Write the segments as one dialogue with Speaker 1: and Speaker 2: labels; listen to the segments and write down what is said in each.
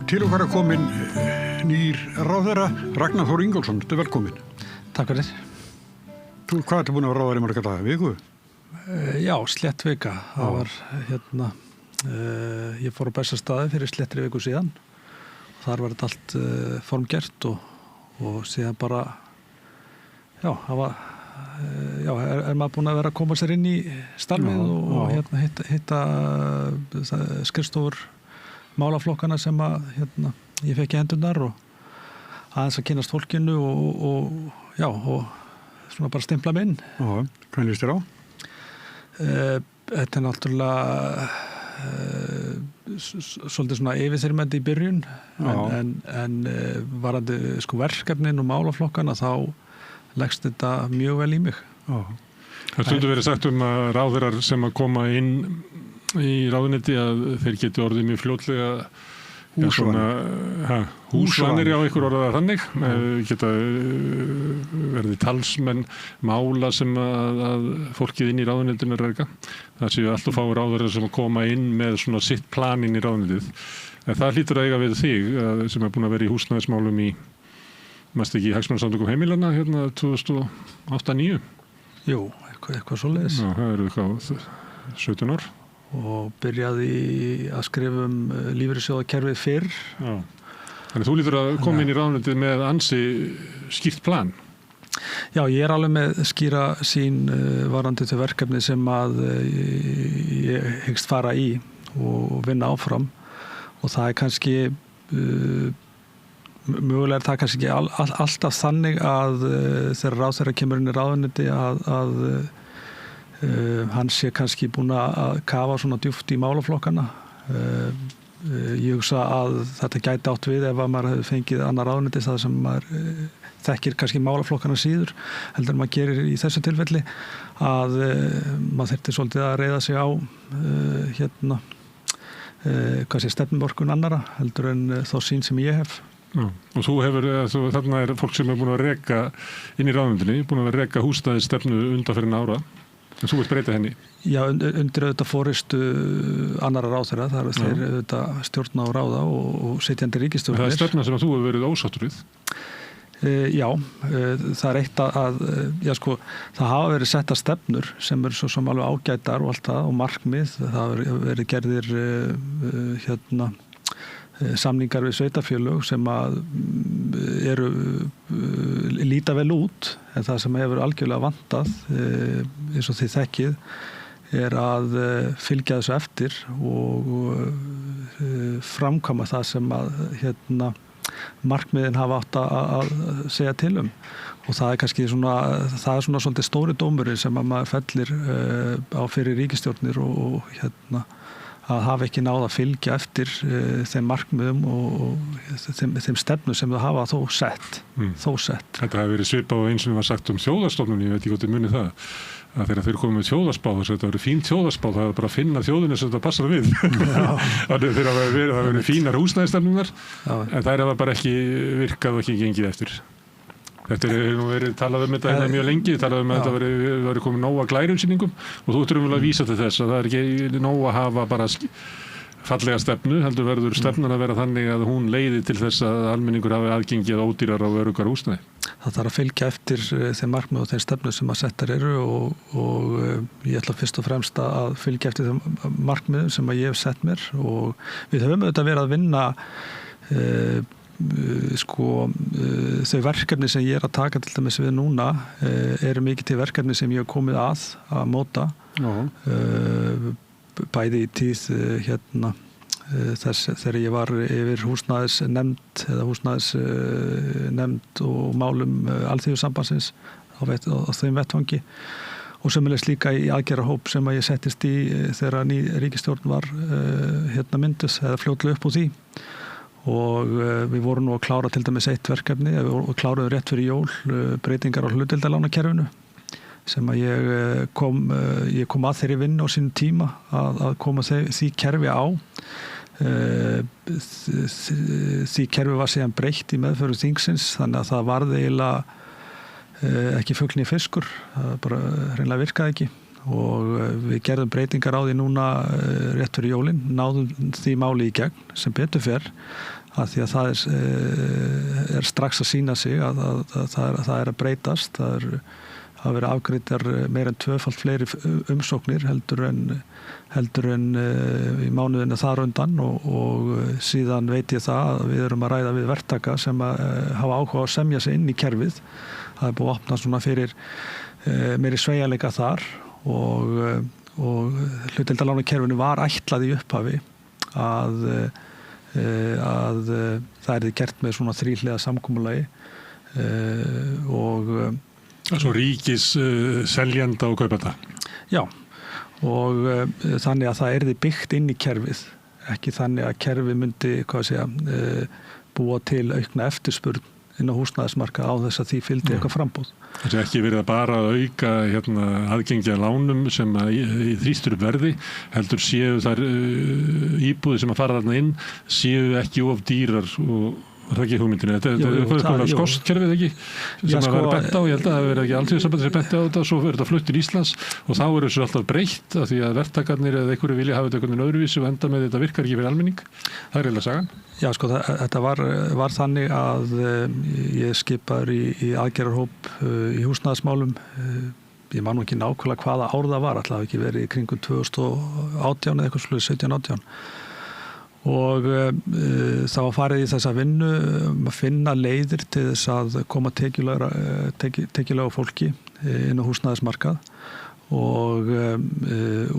Speaker 1: Til okkar komin nýr ráðherra, Ragnar Þór Ingólfsson. Þetta velkomin.
Speaker 2: Takk fyrir.
Speaker 1: Hvað ertu búin að vera ráðherra í marga daga? Viku?
Speaker 2: Já, slétt vika. Það var ég fór á Bessastaði fyrir sléttri viku síðan. Þar var þetta allt formgert og síðan bara, er maður búin að vera að koma sér inn í starfið og hitta skrifstofur málaflokkana sem að ég fekk í hendurnar og aðeins að kynnast fólkinu og svona bara stimpla mig inn.
Speaker 1: Hvað líst þér á?
Speaker 2: Þetta náttúrulega svolítið svona yfirþyrmandi í byrjun en varandi verkefnin og málaflokkana þá leggst þetta mjög vel í mig.
Speaker 3: Það stundu verið sagt að ráðherrar sem að koma inn í ráðuneyti að þeir geti orðið mjög fljótlega húsvanir á ykkur orðaða þannig geta verið talsmenn mála sem að fólkið inn í ráðuneytinu reka. Það séu alltaf fá ráðherrar sem að koma inn með svona sitt plan inn í ráðuneytið. En það hlýtur að eiga við þig sem er búin að vera í húsnæðismálum í mest ekki í Hagsmunasamtökum heimilanna 2008-2009.
Speaker 2: Jú, eitthvað svoleiðis.
Speaker 3: Já, það eru eitthvað 17 ár.
Speaker 2: Og byrjaði að skrifa lífeyrissjóðakerfið fyrr.
Speaker 3: Já. Þannig þú lítur að koma inn í ráðuneytið með ansi skýrt plan.
Speaker 2: Já, ég alveg með skýra sín varandi til verkefni sem að ég hyggst fara í og vinna áfram og það kannski mögulega það kannski ekki alltaf þannig að þegar ráðherra kemur inn í ráðuneyti að hann sé kannski búin að kafa svona djúpt í málaflokkana. Ég hugsa að þetta gæti átt við ef að maður hefði fengið annar ráðuneyti það sem maður þekkir kannski málaflokkana síður heldur en maður gerir í þessu tilfelli að maður þyrfti svolítið að reiða sig á stefnumörkun annara heldur en þá sín sem ég hef.
Speaker 3: Já. Og þarna er fólk sem er búin að reka inn í ráðuneytinu, búin að reka húsnæðisstefnu undanfarin ára. En þú vilt breyta henni? Já,
Speaker 2: undir auðvitað forystu annarra ráðherra, það er þeir auðvitað stjórna og ráða og sitjandi ríkisstjórnir.
Speaker 3: Það er stefna sem að þú hefur verið ósáttur við?
Speaker 2: Já, það er eitt það hafa verið setta stefnur sem eru svo sem alveg ágætar og allt það og markmið, það hafa verið gerðir samningar við sveitarfélög sem að eru líta vel út en það sem hefur algjörlega vantað eins og þið þekkið er að fylgja þessu eftir og framkvæma það sem að markmiðin hafa átt að segja til og það er kannski svona svolítið stóri dómurinn sem að maður fellir á fyrir ríkisstjórnir og að hafa ekki náð að fylgja eftir þeim markmiðum og þeim stefnum sem það hafa þó sett.
Speaker 3: Þetta hafi verið svipað og eins sem var sagt þjóðarstofnun, ég veit ekki hvort þið munið það, að þegar þeir komið með þjóðarspá, þess að þetta verið fín þjóðarspá, það er bara að finna þjóðinu sem þetta passar við. Þannig þeir hafa verið fínar húsnæðisstefnunar, en þær hafa bara ekki virkað og ekki gengið eftir. Þetta er nú verið talað þetta mjög lengi, talað þetta verið komið nóga glærumsýningum og þú þurfum vel að vísa til þess að það er ekki nóg að hafa bara fallega stefnu, heldur verður stefnan að vera þannig að hún leiði til þess að almenningur hafi aðgengið ódýrar og öruggar húsnæði.
Speaker 2: Það þarf að fylgja eftir þeim markmið og þeim stefnu sem að settar eru og ég ætla fyrst og fremst að fylgja eftir þeim markmiðum sem að ég hef sett mér og við höfum auðvitað verið að vinna þau verkefni sem ég er að taka til dæmis við núna eru mikið til verkefni sem ég hef komið að móta bæði í tíð þess þegar ég var yfir húsnæðisnefnd eða húsnæðisnefnd og málum Alþýðusambandsins á þeim vettvangi og sömuleiðis líka í aðgerðarhóp sem að ég settist í þegar ný ríkisstjórn var mynduð eða fljótlega upp úr því og við vorum nú að klára til dæmis eitt verkefni og kláruðum rétt fyrir jól breytingar á hlutdeildarlánakerfinu sem að ég kom að þeirri vinnu á sínum tíma að koma því kerfi á því kerfi var síðan breytt í meðferð þingsins þannig að það varð eiginlega ekki fuglinn í fiskur það bara hreinlega virkaði ekki og við gerðum breytingar á því núna rétt fyrir jólin, náðum því máli í gegn sem betur fer að því að það strax að sýna sig að það að breytast. Það verið afgreiddar meira en 2-falt fleiri umsóknir heldur en í mánuðinu þar undan og síðan veit ég það að við erum að ræða við verktaka sem hafa áhuga að semja sig inn í kerfið. Það búið að opna svona fyrir meiri sveigjanleika þar og hlutdeildarlánakerfinu var ætlað í upphafi að það yrði gert með svona þríhliða samkomulagi og
Speaker 3: Svo ríkis seljanda og kaupanda.
Speaker 2: Já, og þannig að það yrði byggt inn í kerfið, ekki þannig að kerfið myndi, búa til aukna eftirspurn inn á húsnæðismarkað á þess að því fylgdi eitthvað frambúð.
Speaker 3: Það ekki verið að bara auka aðgengi að lánum sem í þrýstur upp verði, heldur séu þar íbúðir sem að fara þarna inn, séu ekki of dýrar og var það ekki hugmyndinu? Þetta er skostkerfið ekki sem að vera bent á, ég held að það verið ekki alþjóðsambandið sem benti á þetta, svo verður þetta flutt til Íslands og þá þessu alltaf breytt af því að verktakarnir eða einhverju vilja hafa þetta einhvern öðruvísi og enda með þetta virkar ekki fyrir almenning. Það eiginlega sagan. Já,
Speaker 2: þetta var þannig að ég skipaður í aðgerðarhóp í húsnæðismálum. Ég man nú ekki nákvæmlega hvaða ár það var, alltaf ekki verið í kringum 2018 eða eitthvað slúið 17-18. Og þá var farið í þessa vinnu að finna leiðir til þess að koma tekjulega fólki inn á húsnæðismarkað og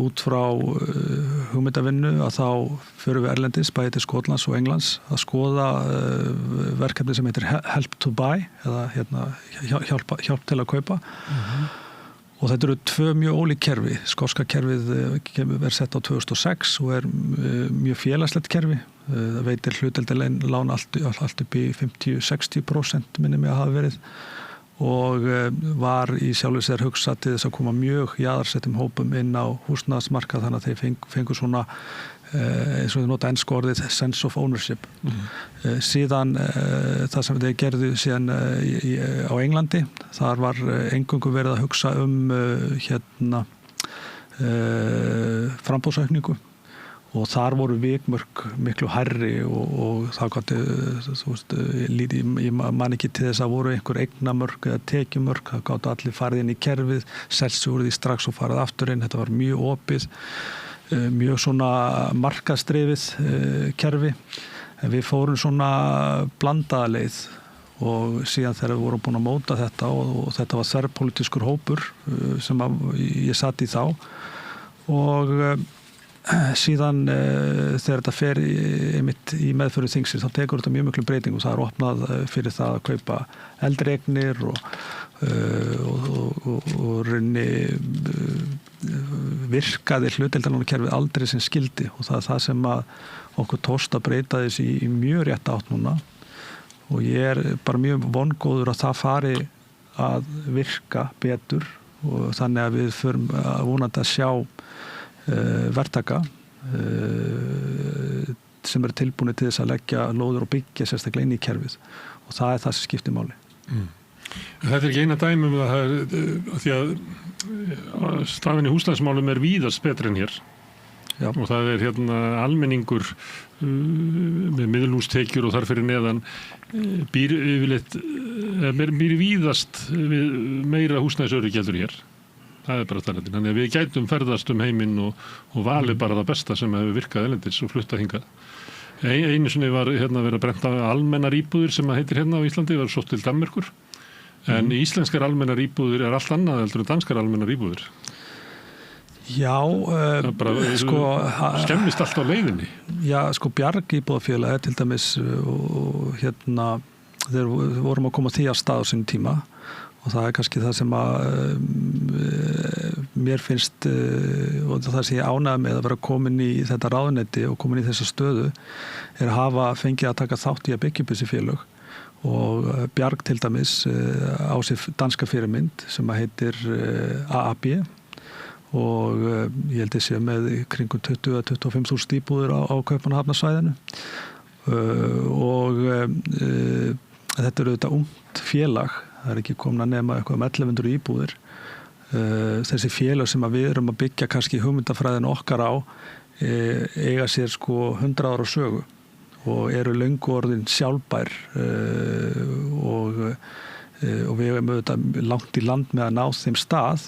Speaker 2: út frá hugmyndavinnu að þá förum við erlendis, bæði til Skotlands og Englands að skoða verkefni sem heitir Help to Buy eða hjálp til að kaupa. Og þetta eru 2 mjög ólík kerfi. Skoska kerfið er sett á 2006 og mjög félagslegt kerfi. Það veitir hlutdeildarlán allt upp í 50-60% minni mig að hafa verið og var í sjálfu sér hugsað til þess að koma mjög jaðarsettum hópum inn á húsnæðismarkað þannig að þeir fengu svona eins og þau nota ensku orðið sense of ownership. Síðan það sem þeir gerðu síðan á Englandi, þar var eingöngu verið að hugsa framboðsaukningu og þar voru vikmörk miklu hærri og það gátti, ég man ekki til þess að voru einhver eignamörk eða tekjumörk, það gátti allir farið inn í kerfið, selst úr því strax og farið aftur inn, þetta var mjög opið, mjög svona markaðsdrifið kerfi. Við fórum svona blandaða leið og síðan þegar við vorum búin að móta þetta og þetta var þverrpólitískur hópur sem ég satt í þá og síðan þegar þetta fer í meðferð þingsins þá tekur þetta mjög miklu breytingu. Það opnað fyrir það að kaupa eldri eignir og raunni virkaði hlutdeildarlánakerfið aldrei sem skildi og það er það sem að okkur tókst að breyta þessi í mjög rétt átt núna og ég bara mjög vongóður að það fari að virka betur og þannig að við förum að vonandi að sjá verktaka sem eru tilbúinir til þess að leggja lóður og byggja sérstaklega inn í kerfið og það er það sem skiptir máli.
Speaker 3: Þetta er ekki eina dæmi um það því að staðan í húsnæðismálum er víðast betri en hér. Já. Og það er almenningur með miðlungstekjur og þar fyrir neðan býr víðast við meira húsnæðisöryggi heldur hér. Það er bara staðreyndin. Þannig að við gætum ferðast heiminn og valið bara það besta sem hefur virkað erlendis og fluttað hingað. Einu sinni var verið að brenta almennar íbúðir sem heitir hérna á Íslandi, var sótt til Danmerkur. En íslenskar almennar íbúðir er allt annað heldur en danskar almennar íbúðir.
Speaker 2: Já,
Speaker 3: skemmist allt á leiðinni.
Speaker 2: Já, Bjarg íbúðafélagi til dæmis og þeir vorum að koma því af stað á sinni tíma og það er kannski það sem að mér finnst og það sem ég ánægði með að vera komin í þetta ráðuneyti og komin í þessa stöðu er að hafa fengið að taka þátt í að byggja upp þessi félög og Bjarg til dæmis á sér danska fyrirmynd sem að heitir AAB og ég held að sé með kringum 20-25.000 íbúðir á Kaupmannahafnarsvæðinu og þetta eru auðvitað ungt félag. Það er ekki komin að nema eitthvað 1100 íbúðir. Þessi félag sem við erum að byggja kannski hugmyndafræðin okkar á eiga sér 100 ára sögu og eru löngu orðin sjálfbær og við hefum auðvitað langt í land með að ná þeim stað.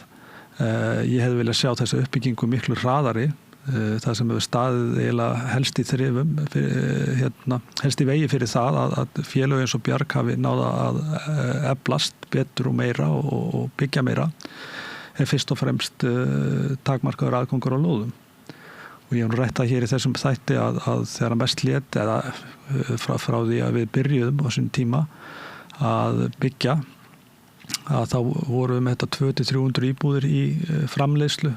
Speaker 2: Ég hefði viljað sjá þessa uppbyggingu miklu hraðari, það sem hefur staðið eiginlega helst í þrifum, helst í vegi fyrir það að félög eins og Bjarg hafi náða að eflast betur og meira og byggja meira, er fyrst og fremst takmarkaður aðgangur á lóðum. Og ég hef nú rætt það hér í þessum þætti að þegar mest lét eða frá því að við byrjuðum á þessum tíma að byggja, að þá vorum við með þetta 200-300 íbúðir í framleiðslu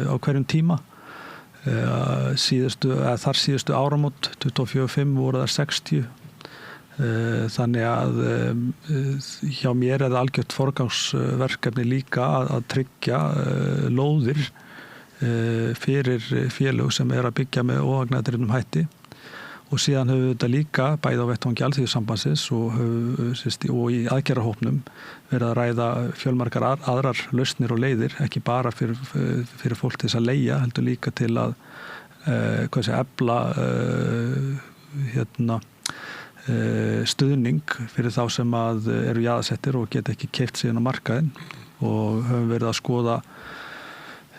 Speaker 2: á hverjum tíma. Þar síðustu áramót 24-5 voru það 60. Þannig að hjá mér er það algjört forgangsverkefni líka að tryggja lóðir fyrir félög sem er að byggja með óhagnaðardrifnum hætti. Og síðan höfum við þetta líka bæði á vettvangi Alþýðusambandsins og í aðgerðahópnum verið að ræða fjölmargar aðrar lausnir og leiðir, ekki bara fyrir fólk til þess að leigja, heldur líka til að efla stuðning fyrir þá sem eru jaðarsettir og geta ekki keypt sig inn á markaðinn, og höfum verið að skoða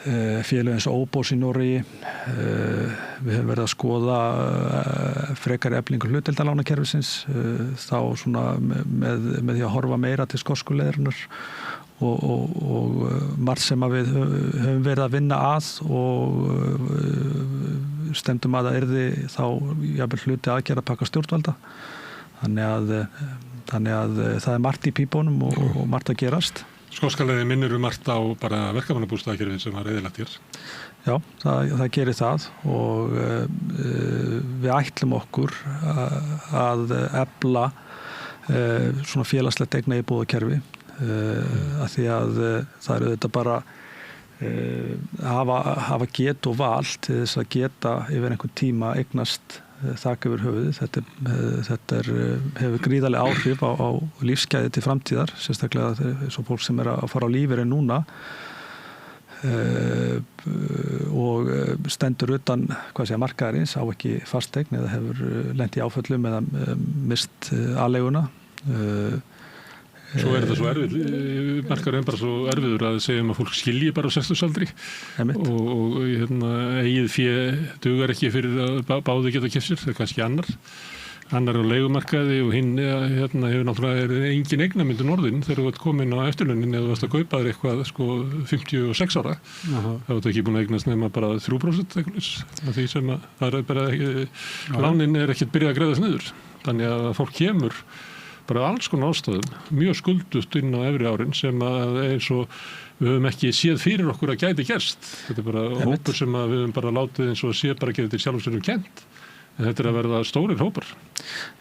Speaker 2: félög eins og Óbós í Noregi. Við höfum verið að skoða frekari eflingu hlutdeildarlánakerfisins, þá svona með því að horfa meira til skoskuleiðurinnar og margt sem að við höfum verið að vinna að og stefndum að það yrði þá jafnvel hluti aðgerðapakka stjórnvalda. Þannig að það er margt í pípunum og margt að gerast.
Speaker 3: Skoskaleiði minnir margt á bara verkamannabústaðakerfið sem var eyðilagt hér.
Speaker 2: Já, það gerir það og við ætlum okkur að efla svona félagslegt eigna íbúðakerfi, af því að það er auðvitað bara hafa get og val til þess að geta yfir einhvern tíma eignast þak yfir höfuðið. Þetta hefur gríðarlega áhrif á lífsgæði til framtíðar, sérstaklega svo fólk sem er að fara á lífeyri núna og stendur utan markaðarins, á ekki fasteign eða hefur lent í áföllum eða mist aðleiguna.
Speaker 3: Svo er þetta svo erfið, markaðurinn bara svo erfiður að segja að fólk skilji bara á 60-aldri og eigið fé dugar ekki fyrir að báði geta keypt sér, það er kannski annar á leigumarkaði og hinn hefur náttúrulega engin eignamyndun orðin þegar þú ert komin á eftirlaunin eða þú varst að kaupa þér eitthvað 56 ára. Það var ekki búin að eignast nema bara 3% af því sem að það er bara lánin er ekkert byrjað að greiðast niður. Þannig að fólk kemur bara alls konar ástæðum, mjög skuldust inn á efri árin sem að eins og við höfum ekki séð fyrir okkur að gæti gerst. Þetta er bara hópur sem að við höfum bara látið eins og sé bara getið til sjálfsögum kennt. En þetta er að verða stórir hópar.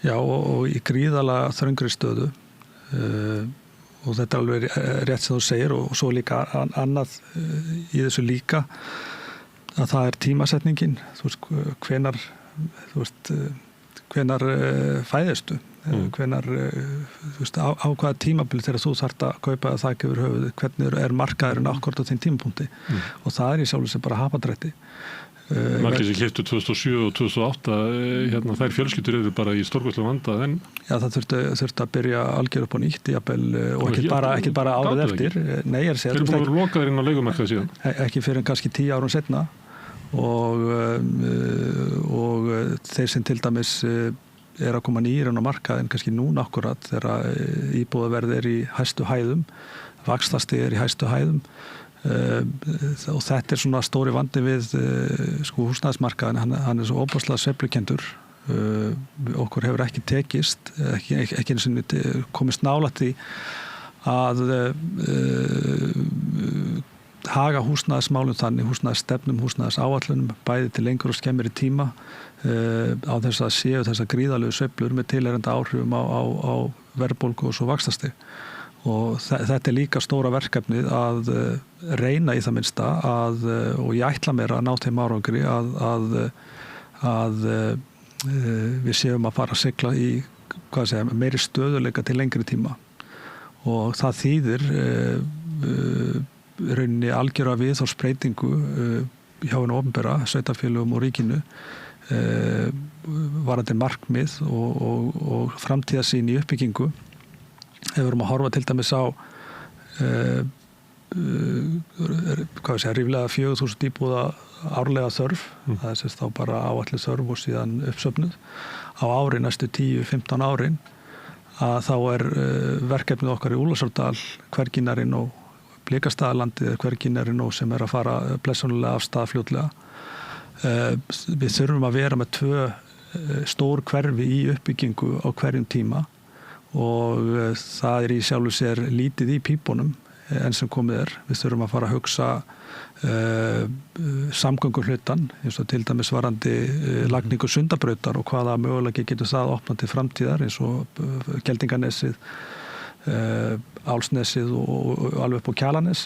Speaker 2: Já, og í gríðarlega þröngri stöðu og þetta er alveg rétt sem þú segir, og svo líka annað í þessu líka að það er tímasetningin. Hvenær fæðistu? Hvenær, á hvaða tímabil þegar þú þarft að kaupa þak yfir höfuðið, hvernig er markaðurinn akkúrat á þeim tímapunkti, og það er í sjálfu sér bara hapadrætti.
Speaker 3: Margir sem keyptu 2007 og 2008, þær fjölskyldur eru bara í stórkostlegum vanda en
Speaker 2: Já, það þurfti að byrja algjör upp á nýtt, og ekki bara árið eftir. Nei, ég er að segja.
Speaker 3: Þeir eru búin að loka þér inn á leigumarkaði síðan.
Speaker 2: Ekki fyrir kannski 10 árum seinna, og þeir sem til dæmis er að koma nýr inn á markaðin kannski núna akkurat þegar íbúðaverð er í hæstu hæðum, vaxtastig er í hæstu hæðum, og þetta er svona stóri vandi við húsnæðismarkaðin. Hann er svo óbúslega sveiflukendur. Okkur hefur ekki tekist, ekki einu sinni komist nálægt því að haga húsnæðismálum þannig, húsnæðisstefnum, húsnæðisáætlunum, bæði til lengri og skemmri tíma á þess að séu þessar gríðarlegu sveiflur með tilheyrandi áhrifum á verðbólgu og svo vaxtastig. Og þetta er líka stóra verkefnið að reyna í það minnsta og ég ætla mér að ná þeim árangri að við séum að fara að sigla í meiri stöðuleika til lengri tíma, og það þýðir rauninni algjöra viðhorfsbreytingu hjá hinu opinbera, sveitarfélögum og ríkinu varandi markmið og framtíðarsýn í uppbyggingu. Ef við erum að horfa til dæmis á ríflega 4.000 íbúða árlega þörf, það er þá bara áætluð þörf og síðan uppsöfnuð á ári næstu 10-15 árin, að þá verkefnið okkar í Úlfarsárdal Hverginarinn og Blikastaðalandið Hverginarinn og sem að fara blessunulega af stað fljótlega. Við þurfum að vera með 2 stór hverfi í uppbyggingu á hverjum tíma og það í sjálfu sér lítið í pípunum enn sem komið Við þurfum að fara að hugsa samgönguhlutan, eins og til dæmis varandi lagningu Sundabrautar og hvaða möguleiki getur það opnað til framtíðar eins og Geldinganesið, Álsnesið og alveg upp á Kjalanes.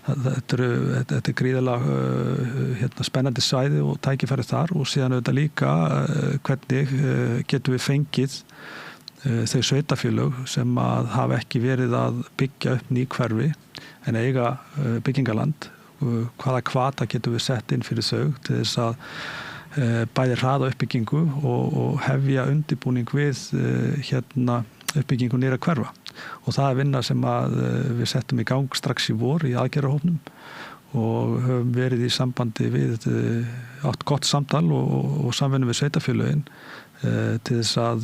Speaker 2: Þetta gríðarlega spennandi svæði og tækifæri þar og síðan auðvitað líka hvernig getum við fengið þau sveitarfélög sem að hafa ekki verið að byggja upp ný hverfi en eiga byggingaland. Hvaða hvata getum við sett inn fyrir þau til þess að bæði hraða uppbyggingu og hefja undirbúning við uppbyggingu nýra hverfa. Og það vinna sem að við settum í gang strax í vor í aðgerðarhópnum og höfum verið í sambandi við átt gott samtal og samvinnu við sveitarfélögin til þess að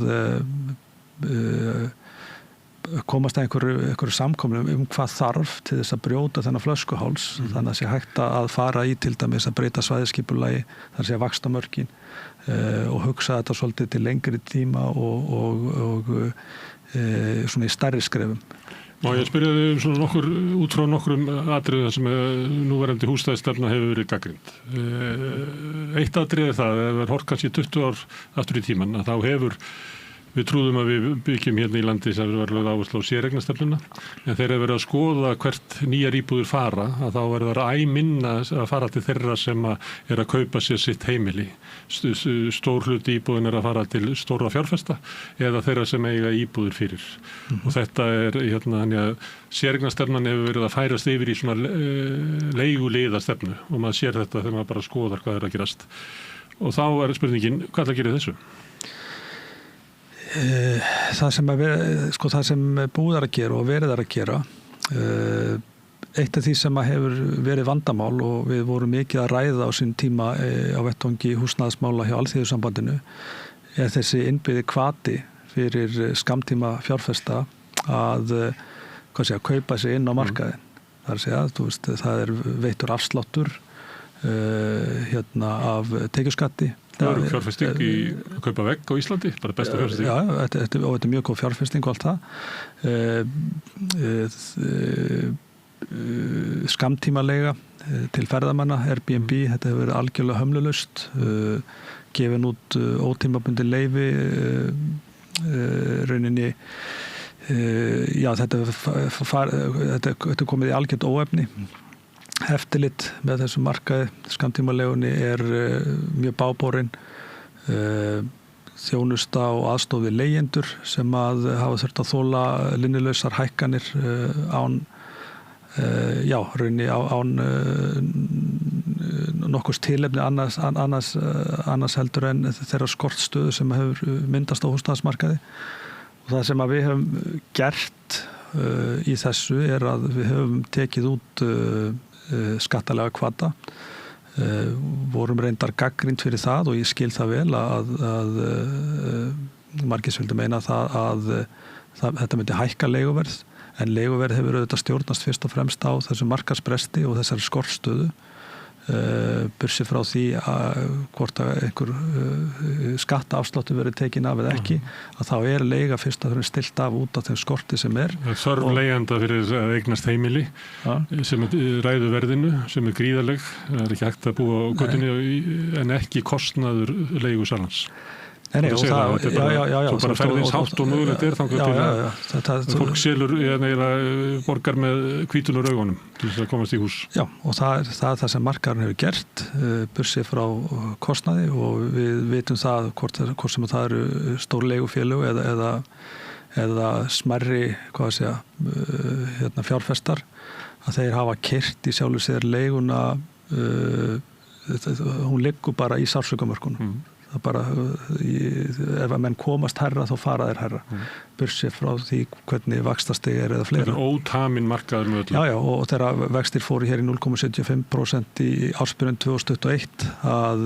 Speaker 2: komast að einhverju samkomum hvað þarf til þess að brjóta þennan flöskuháls þannig að sé hægt að fara í til dæmis að breyta svæðisskipulagi þar sé að vaxtamörkin og hugsa þetta svolítið til lengri tíma og svona í stærri skrefum.
Speaker 3: Má ég spyrja þig svona út frá nokkrum atriðum sem núverandi húsnæðisstefna hefur verið gagnrýnd. Eitt atrið það, ef við horfum kannski 20 ár aftur í tímann, að þá hefur við trúðum að við byggjum hérna í landi sem við verðum áherslu á séreignarstefnuna en þegar við verðum að skoða hvert nýjar íbúðir fara að þá verður það minna að fara til þeirra sem að kaupa sér sitt heimili. Stór hluti íbúðin að fara til stóra fjárfesta eða þeirra sem eiga íbúðir fyrir. Og þetta þannig að séreignarstefnan hefur verið að færast yfir í svona leiguliðastefnu og maður sér þetta þegar maður bara skoðar hvað að gerast. Og þá spurningin, hvað það gerir þessu?
Speaker 2: Það sem búið að gera og verið að gera eitt af því sem hefur verið vandamál og við vorum mikið að ræða á sín tíma á vettvangi húsnæðismála hjá Alþýðusambandinu þessi innbyggði hvati fyrir skammtíma fjárfesta að kaupa sig inn á markaðin. Það veittur afsláttur af tekjuskatti.
Speaker 3: Það eru fjárfesting í að kaupa vegg á Íslandi, bara besta fjárfesting.
Speaker 2: Já, þetta er mjög góð fjárfesting og allt það. Skammtímaleiga til ferðamanna, Airbnb, þetta hefur verið algjörlega hömlulaust, gefin út ótímabundin leyfi, rauninni, þetta komið í algjört óefni. Eftirlit með þessum markaði skammtímalegunni mjög báborinn þjónusta og aðstoð við leigjendur sem að hafa þurft að þola linnulausar hækkanir án nokkurs tilefni annars heldur en þeirra skortstöðu sem hefur myndast á húsnæðismarkaði og það sem að við höfum gert í þessu að við höfum tekið út skattalega hvata vorum reyndar gagnrýnd fyrir það og ég skil það vel að margir vildu meina það að þetta myndi hækka leiguverð en leiguverð hefur auðvitað stjórnast fyrst og fremst á þessum markaðsbresti og þessari skortstöðu bursi frá því að hvort að einhver skattaafsláttur verið tekin af eða ekki að þá leiga fyrst og fremst stilt af út af þeim skorti sem
Speaker 3: Þörf leigjanda fyrir að eignast heimili sem ræður verðinu sem gríðarleg, það ekki hægt að búa á götunni en ekki kostnaður leigusalans.
Speaker 2: Nei, og það,
Speaker 3: svo bara ferðins hátt og mögulegt þannig að fólk selur eða borgar með hvítunur augunum til þess að komast í hús. Já,
Speaker 2: og það er það sem markaðurinn hefur gert bursi frá kostnaði og við vitum það hvort sem það eru stór leigufélög eða smærri fjárfestar að þeir hafa keyrt í sjálfu sér leiguna hún liggur bara í sársaukamörkunum. Það bara, ef að menn komast herra þá fara þeir herra. Bursið frá því hvernig vaxtastig eða fleira.
Speaker 3: Þetta ótamin markaður með öllu.
Speaker 2: Já, og þegar vextir fóru hér í 0,75% í ársbyrjun 2021 að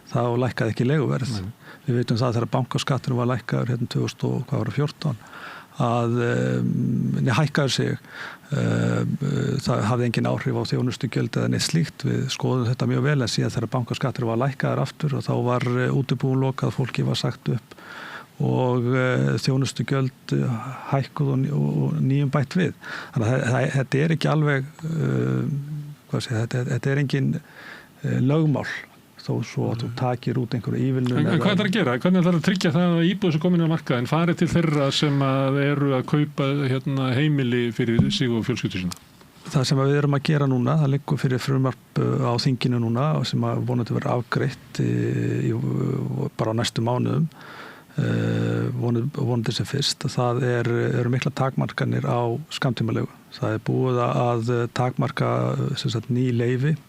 Speaker 2: þá lækkaði ekki leiguverð. Við veitum það þegar bankaskatturinn var lækkaður hérna 2014 að hækkaður sig. Það hafði engin áhrif á þjónustugjöld eða neitt slíkt. Við skoðum þetta mjög vel en síðan þegar bankaskatturinn var lækkaður aftur og þá var útibúin lokað, fólki var sagt upp og þjónustugjöld hækkuð og nýjum bætt við. Þannig að þetta er ekki alveg, þetta er engin lögmál. Þó svo að þú takir út einhverju ívilnun.
Speaker 3: En hvað að gera? Hvernig ætlar að tryggja það að íbúð sem komin á markaðinn fari til þeirra sem eru að kaupa heimili fyrir sig og fjölskyldu sína?
Speaker 2: Það sem við erum að gera núna, það liggur fyrir frumvarp á þinginu núna sem að vonandi verður afgreitt bara á næstu mánuðum, vonandi sem fyrst. Það eru mikla takmarkanir á skammtímalegu. Það er búið að takmarka ný leyfi.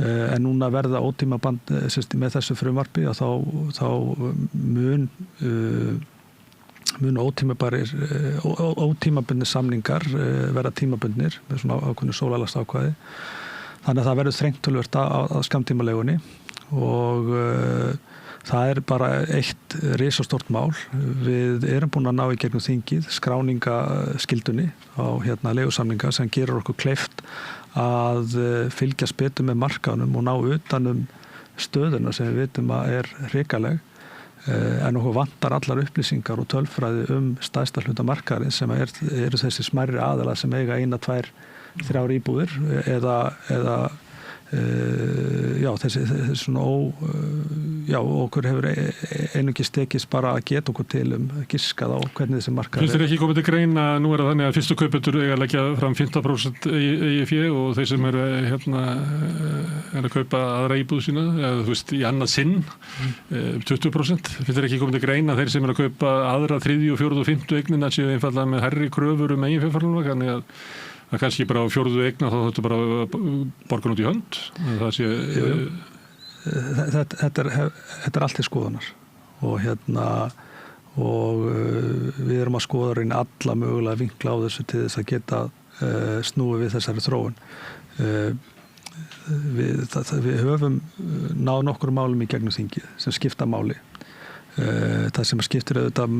Speaker 2: En núna verða ótímaband með þessu frumvarpi að þá mun ótímabundnir samningar verða tímabundnir með svona ákveðnu sólarlagsákvæði. Þannig að það verður þrengt töluvert að skammtímalegunni og það er bara eitt risastórt mál. Við erum búin að ná í gegnum þingið skráningaskildunni á leigusamninga sem gerur okkur kleift að fylgjast betur með markaðunum og ná utanum stöðuna sem við vitum að er hrikaleg en okkur vantar allar upplýsingar og tölfræði stærsta hluta markaðarins sem eru þessi smærri aðilar sem eiga 1, 2, 3 íbúðir eða þessi svona okkur hefur einungis tekist bara að geta okkur til giskað á hvernig þessi markaður
Speaker 3: Finnst þér ekki komið til greina, nú það þannig að fyrstu kaupendur eiga að leggja fram 15% eigið fé og þeir sem eru að kaupa aðra íbúð sína, eða þú veist, í annað sinn 20%. Finnst þér ekki komið til greina þeir sem eru að kaupa aðra 3., 4. og 5. eignina séu einfaldlega með hærri kröfur eiginfjárframlag, þannig að það kannski bara á 4. eigna þá þetta bara borgun út í hönd. Það sé...
Speaker 2: Þetta er allt til skoðunar og við erum að skoða reyna alla mögulega vinkla á þessu til þess að geta snúið við þessari þróun. Við höfum náð nokkur málum í gegnum þingið sem skipta máli. Það sem skiptir auðvitað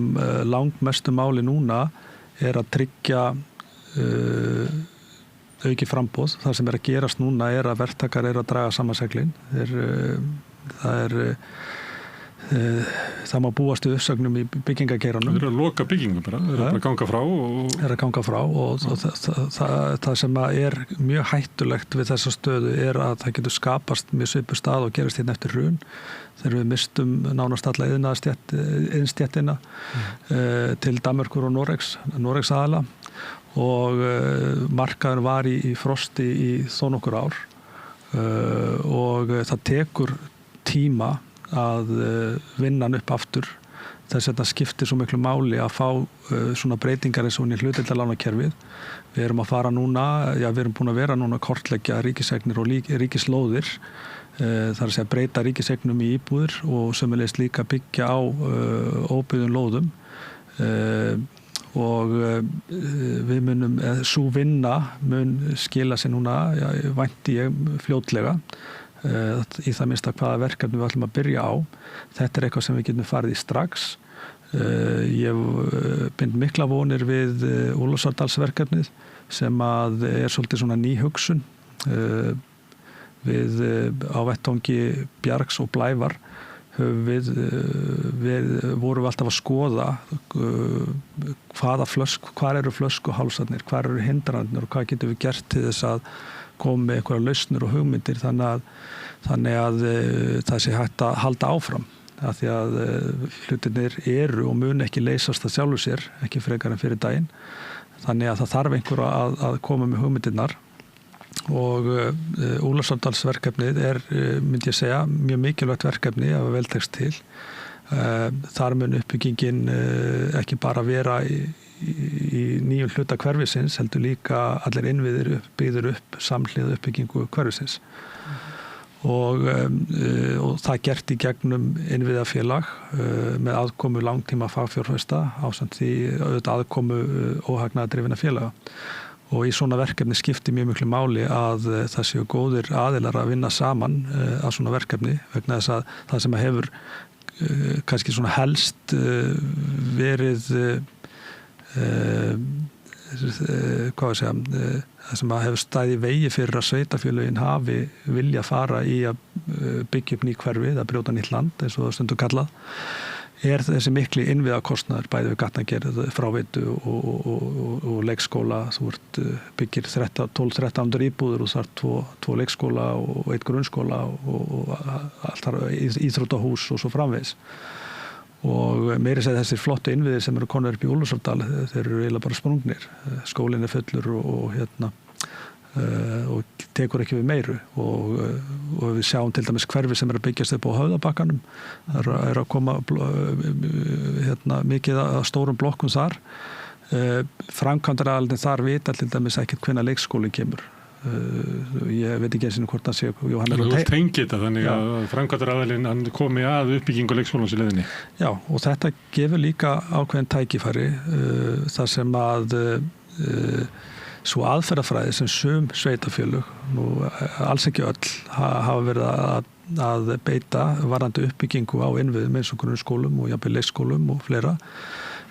Speaker 2: langmestu máli núna er að tryggja auki framboð. Það sem er að gerast núna er að verktakar eru að draga saman seglin. Það má búast við uppsögnum í byggingageiranum.
Speaker 3: Þeir eru að loka byggingum bara, þeir eru að ganga frá.
Speaker 2: Þeir eru að ganga frá og það sem er mjög hættulegt við þessa stöðu er að það getur skapast mjög svipuð stað og gerast hérna eftir hrun. Þegar við mistum nánast alla iðnaðarstéttina til Danmerkur og Noregs aðala og markaðurinn var í frosti í þó nokkur ár og það tekur tíma að vinna hann upp aftur. Þess að þetta skiptir svo miklu máli að fá svona breytingar eins og í hlutdeildarlánakerfið. Við erum að fara núna, við erum búin að vera núna að kortleggja ríkiseignir og ríkislóðir. Það er að segja breyta ríkiseignum í íbúðir og sömuleiðis líka byggja á óbyggðum lóðum. Og við munum, sú vinna mun skila sig núna, vænti ég fljótlega í það minnsta hvaða verkefni við ætlum að byrja á. Þetta er eitthvað sem við getum farið í strax. Ég bind mikla vonir við Ólafsárdalsverkefnið sem að er svolítið svona ný hugsun við á vettvangi Bjargs og Blævar vorum við alltaf að skoða hvar eru flöskuhálsarnir, hvar eru hindranirnir og hvað getum við gert til þess að koma með einhverja lausnir og hugmyndir þannig að það sé hægt að halda áfram af því að hlutirnir eru og mun ekki leysast að sjálfu sér, ekki frekar en fyrir daginn. Þannig að það þarf einhver að koma með hugmyndirnar og Ólafsárdalsverkefnið er, myndi ég segja, mjög mikilvægt verkefni að vel tekst til. Þar mun uppbyggingin ekki bara vera í nýjum hluta hverfisins, heldur líka allir innviðir byggður upp samhliða uppbyggingu hverfisins. og það gert í gegnum innviðafélag með aðkomu langtíma fagfjárfesta ásamt því auðvitað aðkomu óhagnaðardrifinna félaga. Og í svona verkefni skiptir mjög miklu máli að það séu góðir aðilar að vinna saman að svona verkefni vegna þess að það sem hefur kannski svona helst verið það sem hefur staðið í vegi fyrir að sveitarfélögin hafi vilja fara í að byggja upp ný hverfi, að brjóta nýtt land eins og það stundum kallað, þessi mikli innviðakostnaður bæði við gatnagerð, fráveitu og leikskóla. Þú byggir 12-13 íbúðir og þar 2 leikskóla og 1 grunnskóla og allt þar íþróttahús og svo framvegis. Og meiri segði þessir flottu innviðir sem eru konur upp í Úlfarsárdal, þeir eru eiginlega bara sprungnir. Skólinn fullur og tekur ekki við meiru og við sjáum til dæmis hverfi sem að byggjast upp á Höfðabakkanum. Það er að koma mikið að stórum blokkum þar. Framkvæmdaraðilinn þar vita til dæmis ekkert hvenær leikskólinn kemur. Ég veit ekki eins og hvort það sé
Speaker 3: Þú tengir þetta þannig að framkvæmdaraðilinn komi að uppbyggingu leikskólans í leiðinni.
Speaker 2: Já, og þetta gefur líka ákveðin tækifæri þar sem að svo aðferðafræði sem sum sveitarfélög, nú alls ekki öll, hafa verið að beita varðandi uppbyggingu á innviðum eins og grunnskólum og jafnvel leikskólum og fleira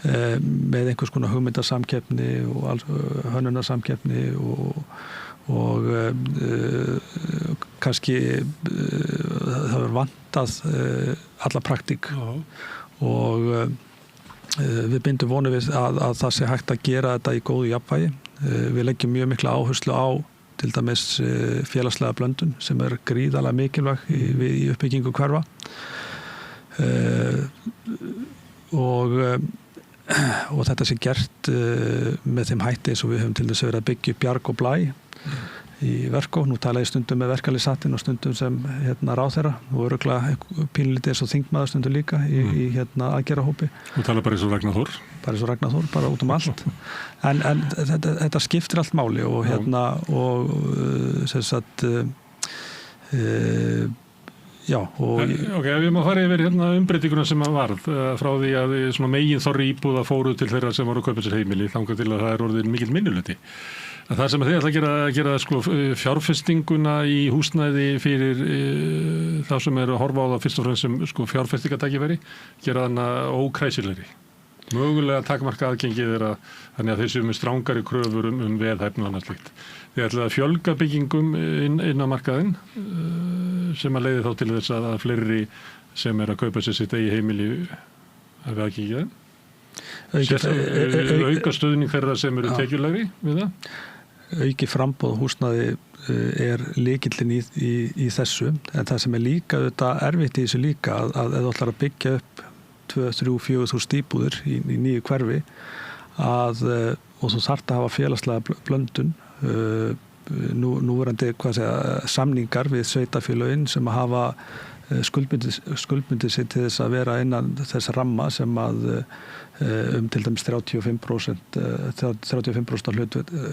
Speaker 2: með einhvers konar hugmyndasamkeppni og hönnunarsamkeppni og kannski það verður vantað alla praktík og við bindum vonum við að það sé hægt að gera þetta í góðu jafnvægi. Við leggjum mjög mikla áherslu á til dæmis félagslega blöndun sem er gríðarlega mikilvæg í uppbyggingu hverfa og þetta sé gert með þeim hætti eins og við höfum til þess að vera að byggja upp Bjarg og Blæ í Verkó. Nú tala ég stundum með verkalýðshattinn og stundum sem ráðherra og örugglega pínlítið eins og þingmaður stundum líka í aðgerðahópi.
Speaker 3: Þú tala bara eins og Ragnar Þór?
Speaker 2: Bara eins og Ragnar Þór, bara út allt. En þetta skiptir allt máli og sem sagt já.
Speaker 3: Ok, ef ég má fara yfir umbreytinguna sem varð frá því að svona megin þorri íbúða fóru til þeirra sem voru að kaupa sér heimili þangað til að það er orðin mikill minnihluti. Það sem þið ætla að gera sko, fjárfestinguna í húsnæði fyrir þá sem eru að horfa á það fyrst og fremst sem sko, fjárfestingatækifæri, gera hana ókræsilegri. Mögulega takmarka aðgengið þeirra þannig að þeir séu með strangari kröfur veðhæfni og annað slíkt. Þið ætla að fjölga byggingum inn á markaðinn sem að leiði þá til þess að fleiri sem er að kaupa sér sitt eigi heimili hafi aðgengið þeim. Auka stuðning þeirra sem eru tekjulegri við það?
Speaker 2: Auki framboð húsnæði er lykillinn í þessu, en það sem er líka erfitt í þessu líka að ef þú ætlar að byggja upp 2-3-4 íbúðir í nýju hverfi og þú þarft að hafa félagslega blöndun núverandi samningar við sveitarfélögin sem að hafa skuldbundið sig til þess að vera innan þess ramma sem að til dæmis 35%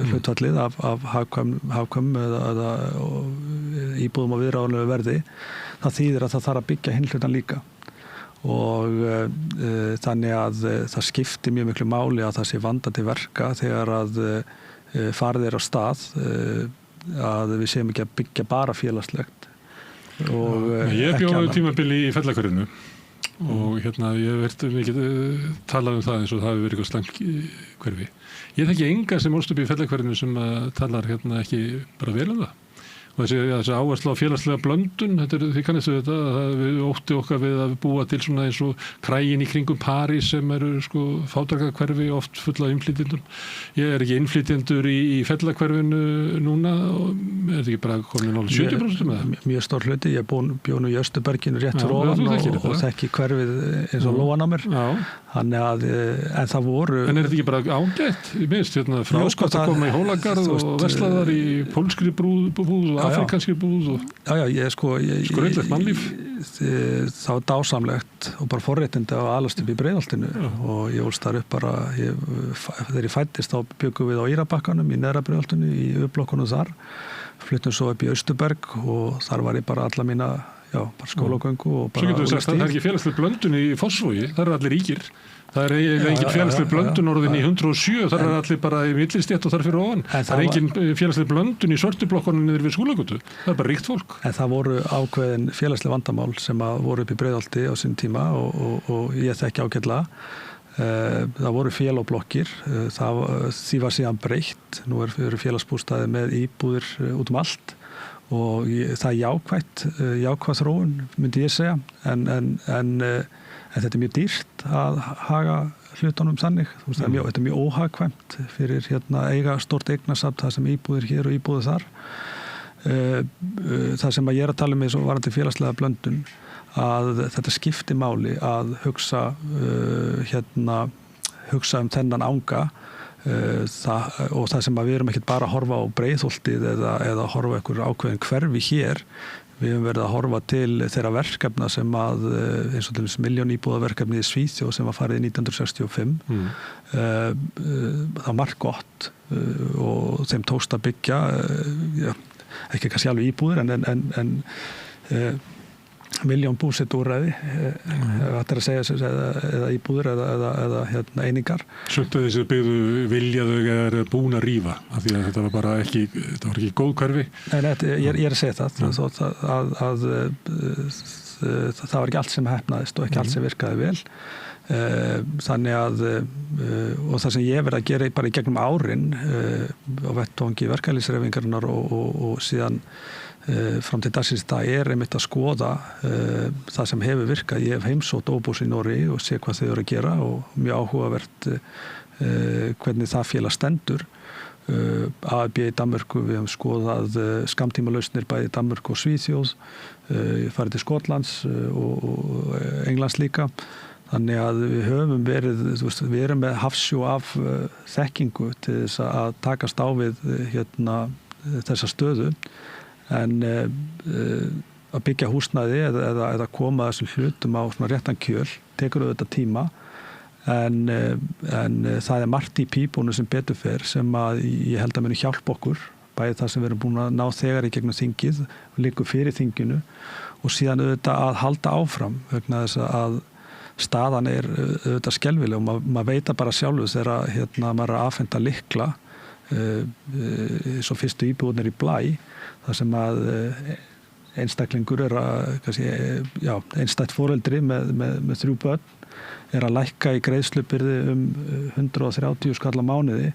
Speaker 2: hlutfallið af hagkvæm eða íbúðum á viðráðanlegu verði. Það þýðir að það þarf að byggja hinn hlutan líka og þannig að það skiptir mjög miklu máli að það sé vandandi verka þegar að farið er á stað að við séum ekki að byggja bara félagslegt.
Speaker 3: Ég bjóði tímabili í Fellahverfinu og ég hef mikið talað það eins og það hefur verið eitthvað slæmt hverfi. Ég þekki enga sem ólst upp í Fellahverfinu sem talar ekki bara vel það. Og þessi áherslu á félagslega blöndun, því kannistu þetta, að við ótti okkar við að búa til svona eins og krægin í kringum París sem eru sko fátækrahverfi oft full af innflytjendum. Ég er ekki innflytjendur í Fellahverfinu núna og er þetta ekki bara komin 70% með það? Mjög
Speaker 2: stór hluti, ég bjó nú í Östuberginu rétt fyrir ofan og þekki hverfið eins og lóan á mér. Þannig að, en það voru... En er þetta ekki bara ágætt? Ég minnst fráskvæmt að koma í Hólagarð og verslaðar í pólskri búð og afrikanskri búð og skrautlegt mannlíf. Það var dásamlegt og bara forréttindi að alast upp í Breiðholtinu og ég ólst þar upp bara, þegar ég fæddist þá byggum við á Írabakkanum í neðra Breiðholtinu í uppblokkunum þar fluttum svo upp í Austurberg og þar var ég bara alla mína, bara skólagöngu og bara...
Speaker 3: Svo getur við sagt að það ekki félagsleg blöndun í Fossvogi, þar allir ríkir. Það engin félagsleg blöndun orðin í 107, þar allir bara í millistétt og þar fyrir ofan. Það engin félagsleg blöndun í Sortublokkunum niður við Skúlagötu. Það bara ríkt fólk.
Speaker 2: En það voru ákveðin félagsleg vandamál sem voru upp í Breiðholti á sín tíma og ég þekki ágætlega. Það voru félagablokkir, því var síðan breytt. Nú eru félagsbústaðir með íbúðir út allt og það jákvæð þróun, myndi ég segja. En þetta mjög dýrt að haga hlutunum þannig. Þetta mjög óhagkvæmt fyrir eiga stórt eignasafn, það sem íbúðir hér og íbúðir þar. Það sem ég að tala um eins og varandi félagslega blöndun, að þetta skipti máli að hugsa þennan anga og það sem við erum ekkert bara að horfa á Breiðholtið eða horfa einhver ákveðin hverfi hér. Við höfum verið að horfa til þeirra verkefna sem eins og til þess miljóníbúðaverkefni í Svíþjóð sem var farið í 1965. Það var margt gott og þeim tókst að byggja, ekki kannski alveg íbúðir en miljón búsetuúrræði, þetta að segja eða íbúðir eða einingar.
Speaker 3: Sumt að þessi byggðu viljaðu eða búin að rífa, af því að þetta var bara ekki góð hverfi.
Speaker 2: Nei, ég að segja það, það var ekki allt sem heppnaðist og ekki allt sem virkaði vel. Þannig að, og það sem ég verið að gera bara í gegnum árin á vettvangi verkalýðshreyfingarinnar og síðan fram til dagsins í dag einmitt að skoða það sem hefur virkað. Ég hef heimsótt Óbos í Noregi og sé hvað þau eru að gera og mjög áhugavert hvernig það félag stendur. AFB í Danmörku, við hefum skoðað skammtímalausnir bæði í Danmörku og Svíþjóð, farið til Skotlands og Englands líka. Þannig að við höfum verið, við erum með hafsjó af þekkingu til þess að takast á við þessa stöðu. En að byggja húsnæði eða koma þessum hlutum á svona réttan kjöl tekur auðvitað tíma en það margt í pípunum sem betur fer sem að ég held að muni hjálpa okkur, bæði það sem við erum búin að ná þegar í gegnum þingið og liggur fyrir þinginu og síðan auðvitað að halda áfram vegna þess að staðan auðvitað skelfileg og maður veit bara sjálfur þegar maður að afhenda lykla svo fyrstu íbúðirnir í Blæ þar sem að einstaklingur einstætt foreldri með 3 börn að lækka í greiðslubyrði 130 skall á mánuði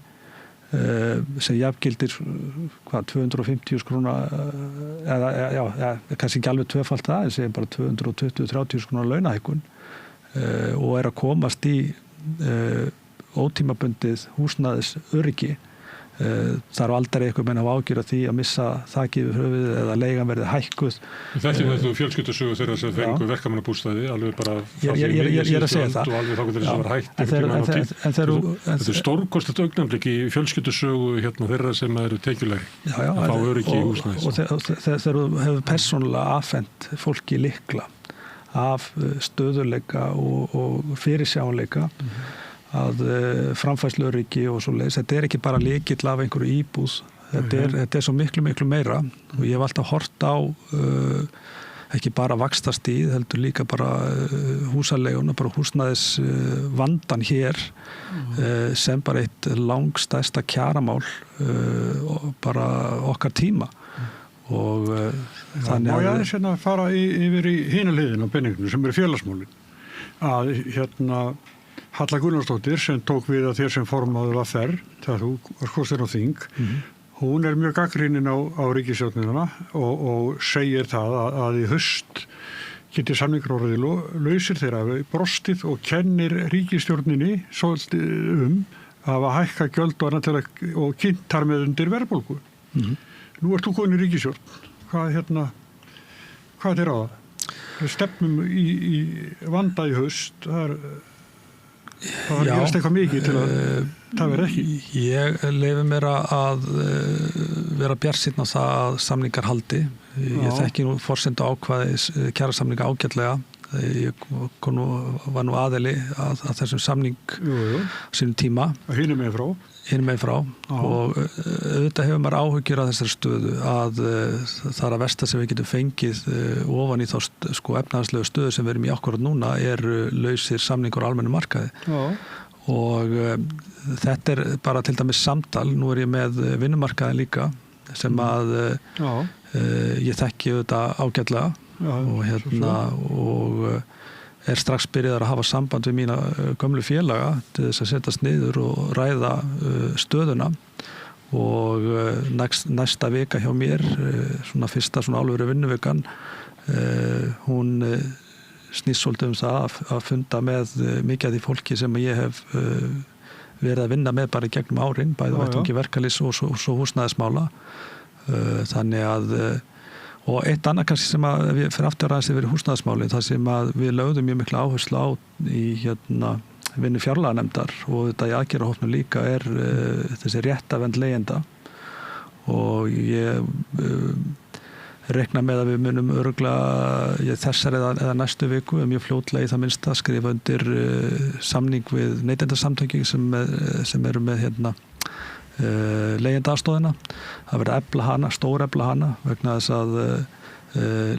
Speaker 2: sem jafngildir 250 króna eða kannski ekki alveg tvöfalt það en segjum bara 220-30 króna launahækkun og að komast í ótímabundið húsnæðis öryggi. Það eru aldrei eitthvað menn að ágjöra því að missa þakið yfir höfuðið eða leigan verði hækkuð.
Speaker 3: Þetta fjölskyldusögu þeirra sem fengu verkamannabústaði alveg bara frá því
Speaker 2: miðjustöld
Speaker 3: og alveg þá getur þess að vera hægt. Þetta er stórkostlegt augnablik í fjölskyldusögu þeirra sem eru tekjulegri að fá öryggi í húsnæðis.
Speaker 2: Og þegar þú hefur persónulega afhent fólki lykla af stöðuleika og fyrirsjáanleika að framfærsluöryggi og svoleiðis. Þetta er ekki bara lykill af einhverju íbúð. Þetta er svo miklu meira og ég hef alltaf horft á ekki bara vaxtastíð, heldur líka bara húsaleiguna, bara húsnæðis vandan hér sem bara eitt langstærsta kjaramál bara okkar tíma. Og þannig
Speaker 1: að... Má ég aðeins fara yfir í hina hliðina á peninginu sem eru félagsmálin. Að Halla Gunnarsdóttir sem tók við að þér sem formaður VR þegar þú var kosinn á þing, hún er mjög gagnrýnin á ríkisstjórnina og segir það að í haust geti samningar orðið lausir þeirra brostið og kennir ríkisstjórninni svolítið að hafa hækka gjöld og annað og kynnt þar með undir verðbólgu. Nú ert þú komin í ríkisstjórn. Hvað er á það? Við stefnum í vanda í haust, það var gerast eitthvað mikið til að það verði ekki.
Speaker 2: Ég leyfi mér að vera bjartsýnn á það að samningar haldi. Ég þekki nú forsendu ákvæðis kjarasamninga ágætlega ég var nú aðili að þessum samning sínum tíma.
Speaker 1: Hinum megin frá. Og auðvitað hefur maður áhyggjur af þessari stöðu að það er að versta sem við getum fengið ofan í þá efnahagslegu stöðu sem við erum í akkurat núna lausir samningur á almennum markaði. Og þetta bara til dæmis samtal, nú ég með vinnumarkaði líka sem að ég þekki auðvitað ágætlega og strax byrjaður að hafa samband við mína gömlu félaga til þess að setjast niður og ræða stöðuna og næsta vika hjá mér, svona fyrsta svona alvöru vinnuvikan, hún snýst svolítið það að funda með mikið af því fólki sem ég hef verið að vinna með bara í gegnum árin, bæði vettvangi verkalýðs og svo húsnæðismála. Þannig að og eitt annað kannski sem að við fyrir aftur aðeins yfir húsnæðismáli, það sem að við lögðum mjög mikla áherslu á í vinnu fjárlaganefndar og þetta í aðgerðahópnum líka þessi réttarvernd leigjenda og ég rekna með að við munum örugglega þessar eða næstu viku mjög fljótlega í það minnsta skrifa undir samning við neytendasamtökin sem eru með leigjendaaðstoðina. Það verður að efla hana, stórefla hana vegna þess að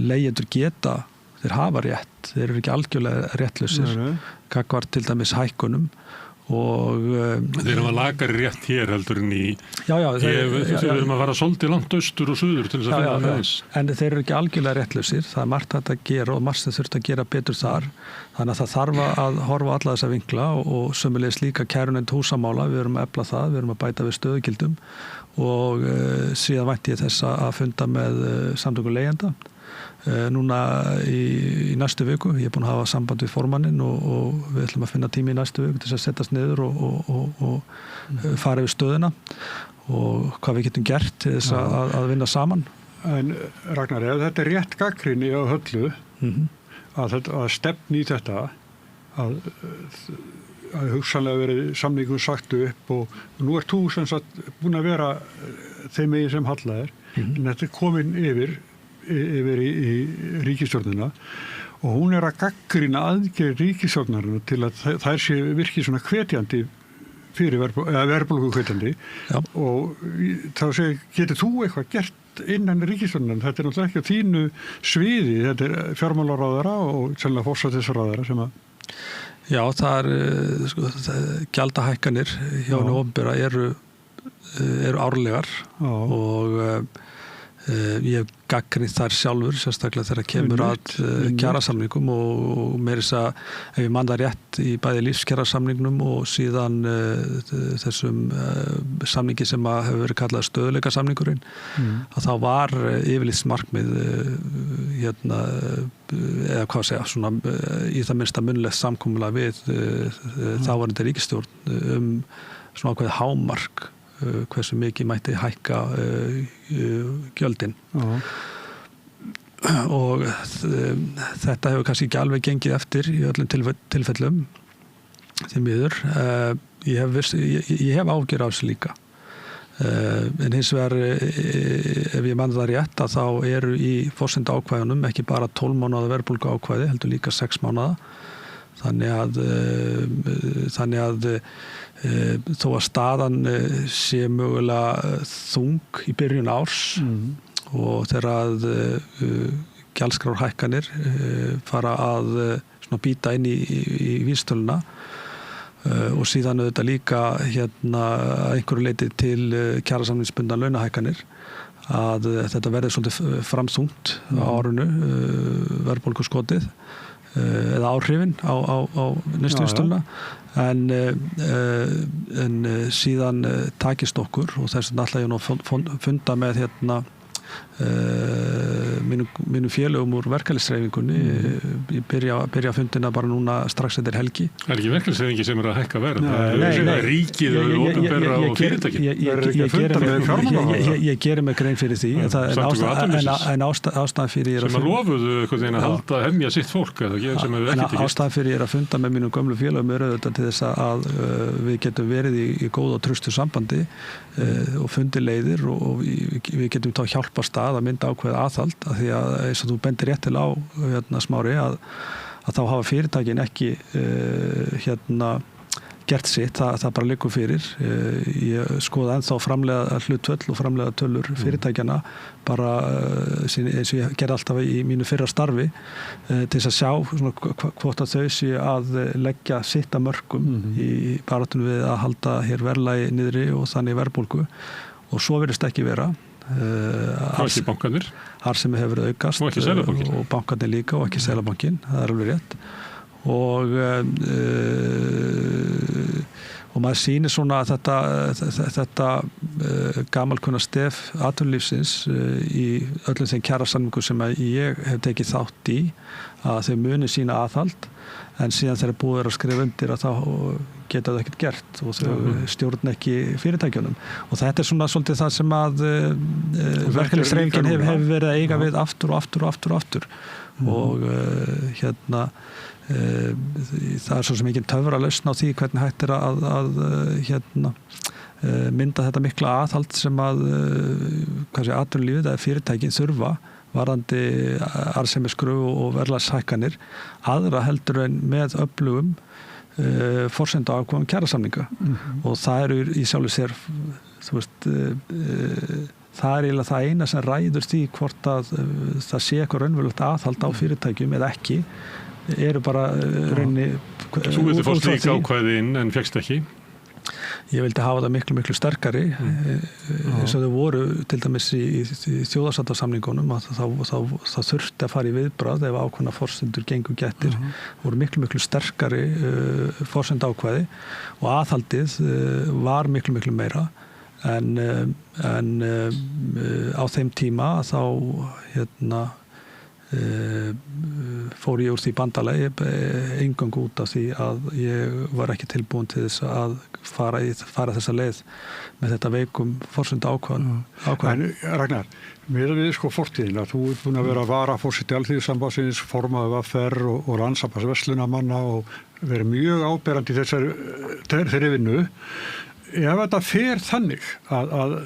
Speaker 1: leigjendur geta, þeir hafa rétt, þeir eru ekki algjörlega réttlausir gagnvart til dæmis hækkunum og
Speaker 3: þeir hafa lagari rétt hér heldur en í
Speaker 2: við
Speaker 3: erum að fara svolítið langt austur og suður til þess að finna með þess
Speaker 2: en þeir eru ekki algjörlega réttlausir, það margt hægt að gera og margt sem þurft að gera betur þar þannig að það þarf að horfa alla þessa vinkla og sömulegis líka kærunefnd húsamála, við erum að efla það, við erum að bæta við stöðugildum og síðan vænti ég þess að funda með samtökum leigjenda núna í næstu viku. Ég búin að hafa samband við formannin og við ætlum að finna tími í næstu viku til þess að setjast niður og fara yfir stöðuna og hvað við getum gert til þess að vinna saman.
Speaker 1: En Ragnar, ef þetta rétt gagnrýni á Höllu að stefni í þetta að hugsanlega verið samningum sagt upp og nú þú sem sagt búin að vera þeim megin sem Halla en þetta komin yfir í ríkisstjórnina og hún að gagnrýna aðgerð ríkisstjórnarinnar til að þær sé virkið svona hvetjandi fyrir verðbólgu hvetjandi og þá getur þú eitthvað gert innan ríkisstjórnarinnar, þetta náttúrulega ekki á þínu sviði, þetta fjármálaráðara og sennilega forsætisráðara sem að
Speaker 2: Já, það gjaldahækkanir hjá hinu opinbera eru árlegar og ég hef gagnrýnt þær sjálfur, sérstaklega þegar kemur að kjarasamningum og meira þess að ef ég man það rétt í bæði lífskjarasamningnum og síðan þessum samningi sem hefur verið kallað stöðugleikasamningurinn að þá var yfirlýst markmið eða hvað segja, svona í það minnsta munnlegt samkomulag við þáverandi ríkisstjórn svona ákveðið hámark hversu mikið mætti hækka gjöldin og þetta hefur kannski ekki alveg gengið eftir í öllum tilfellum því miður ég hef ágjör á þessu líka en hins vegar ef ég man það rétt að þá eru í forsenda ákvæðunum ekki bara 12 mánaða verðbólgu ákvæði heldur líka 6 mánaða þannig að þó að staðan sé mögulega þung í byrjun árs og þegar að gjaldskrárhækkanir fara að svona býta inn í vísitöluna og síðan auðvitað líka einhverju leyti til kjarasamningsbundna launahækkanir að þetta verði svolítið framþungt á árinu verðbólguskotið eða áhrifin á næstu vísitöluna en síðan takist okkur og þess vegna ætla ég nú að funda með mínum félögum úr verkalýðshreyfingunni ég byrja fundina bara núna strax eftir helgi.
Speaker 3: Það ekki verkalýðshreyfingi sem að hækka verð, það ríkið og opinberra og fyrirtæki.
Speaker 2: Ég geri mig grein fyrir því en ástæðan fyrir
Speaker 3: sem að lofuðu að halda hemja sitt fólk
Speaker 2: en ástæðan fyrir ég að funda með mínum gömlu félögum auðvitað til þess að við getum verið í góð og trustu sambandi og fundi leiðir og við getum þá hjálpa stað að mynda ákveð aðhald af því að eins og þú bendir rétt til á Smári að að þá hafa fyrirtækin ekki gert sitt, það bara liggur fyrir. Ég skoða ennþá framleiða hlutföll og framleiða tölur fyrirtækjana bara eins og ég gerði alltaf í mínu fyrra starfi til þess að sjá svona, hvort að þau séu að leggja sitt að mörkum í baráttunni við að halda hér verðlagi niðri og þannig verðbólgu og svo virðist ekki vera.
Speaker 3: Og ekki bankarnir.
Speaker 2: Arðsemi hefur aukast
Speaker 3: og ekki Seðlabankinn.
Speaker 2: Og bankarnir líka og ekki Seðlabankinn, það er alveg rétt. Og maður sýnir svona að þetta gamalkunna stef atvinnulífsins í öllum þeim kjarasamningum sem ég hef tekið þátt í að þau muni sína aðhald en síðan þegar búið að skrifa undir að þá geta það ekkert gert og þau stjórn ekki fyrirtækjunum og þetta er svona svolítið það sem að verkalýðshreyfingin hefur verið að eiga við aftur og það er svo sem ekki töfralausn á því hvernig hægt er að mynda þetta mikla aðhald sem að atvinnulífið eða fyrirtækin þurfa varðandi arðsemiskröfu og verðlagshækkanir aðra heldur en með öflugum forsenduákvæðum kjarasamninga og það eru í sjálfu sér þú veist það er eiginlega það eina sem ræður því hvort að það sé eitthvað raunverulegt aðhald á fyrirtækjum eða ekki eru bara raunni
Speaker 3: Þú vildi fá slík ákvæði inn en fékkst ekki?
Speaker 2: Ég vildi hafa það miklu sterkari eins og þau voru til dæmis í þjóðarsáttasamningunum að það þurfti að fara í viðbragð ef ákveðna forsendur gengu gettir voru miklu sterkari forsenduákvæði og aðhaldið var miklu meira en á þeim tíma þá fór ég úr því bandalagi eingöngu út af því að ég var ekki tilbúin til þess að fara þessa leið með þetta veikum forsendu ákvæðan.
Speaker 1: En Ragnar, með við fortíðina, þú ert búin að vera varaforseti Alþýðusambandsins, formaður VR og Landssambands verslunamanna og verið mjög áberandi í þeirri vinnu. Ef þetta fer þannig að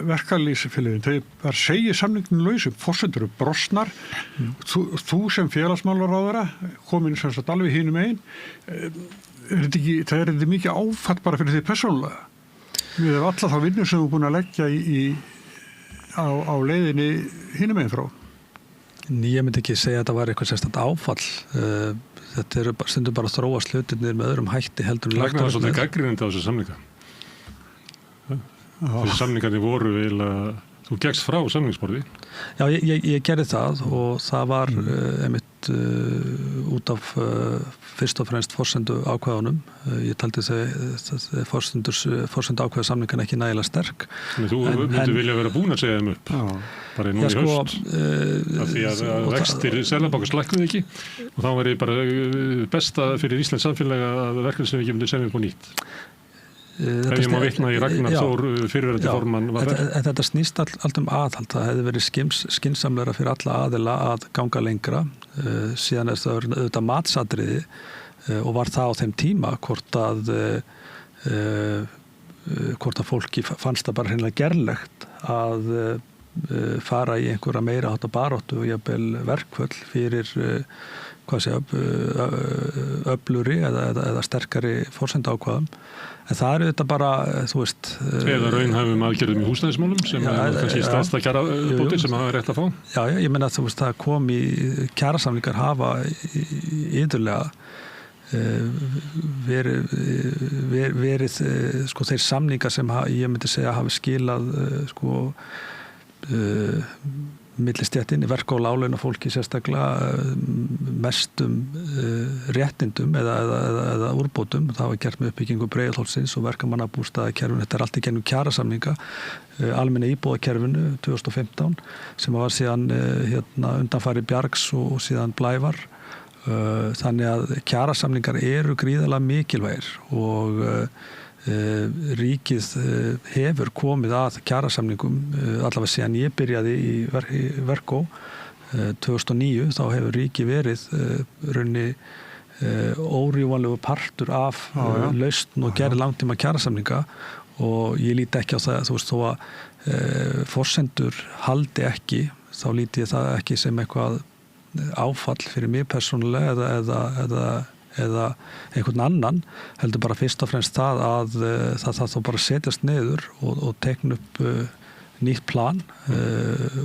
Speaker 1: verkalýðsfélögin þau bara segja samninginu lausum forsendur brostnar þú sem félagsmálaráðherra komin sem sagt alveg hinum megin það er þetta mikið áfall bara fyrir því persónulega við alla þá vinnu sem þú er búin að leggja á leiðinni hinum megin frá
Speaker 2: Ég myndi ekki segja að þetta var eitthvað sérstætt áfall þetta eru stundum bara að þróast hlutirnir með öðrum hætti heldur
Speaker 3: Ragnar var svolítið gagnrýnandi á þessu samninga Þessi samningarnir voru þú gekkst frá samningsborði?
Speaker 2: Já, ég gerði það og það var einmitt út af fyrst og fremst forsendu ákvæðunum. Ég taldi þau forsendu ákvæða samningarna ekki nægilega sterk.
Speaker 3: Þannig þú myndir vilja vera búin að segja þeim upp? Bara nú í haust? Af því að vextir Seðlabankans lækkuðu ekki og þá var ég bara besta fyrir Íslands samfélag að verkefnisefingin myndi semja upp á nýtt. Ef ég má vitna í Ragnar Þór fyrirverandi formann
Speaker 2: Þetta snýst allt aðhald það hefði verið skynsamlegra fyrir alla aðila að ganga lengra síðan er það auðvitað matsatriði og var það á þeim tíma hvort að fólki fannst það bara hreinlega gerlegt að fara í einhverja meira hátta baráttu og jafnvel verkföll fyrir öflugri eða sterkari forsenduákvæðum en það eru þetta bara, þú veist
Speaker 3: eða raunhæfum aðgerðum í húsnæðismálum sem er kannski stærsta kjarabótin sem hafa rétt að fá
Speaker 2: Já, ég meina að þú veist það kom í kjarasamningar hafa yðurlega verið þeir samningar sem ég myndi segja hafi skilað millistéttin í verka- og láglaunafólki sérstaklega mestum réttindum eða úrbótum. Það var gert með uppbyggingu Breiðholtsins og verkamannabústaðakerfinu. Þetta er allt í gennum kjarasamninga almenna íbúðakerfinu 2015 sem var síðan undanfari Bjargs og síðan Blævar. Þannig að kjarasamningar eru gríðarlega mikilvægir og ríkið hefur komið að kjarasamningum allavega síðan ég byrjaði í Verkó 2009 þá hefur ríkið verið raunni órjúvanlegu partur af lausn og gerð langtíma kjarasamninga og ég líti ekki á það þú veist þó að forsendur haldi ekki þá líti ég það ekki sem eitthvað áfall fyrir mig persónulega eða einhvern annan, heldur bara fyrst og fremst það að það þá bara setjast niður og tekna upp nýtt plan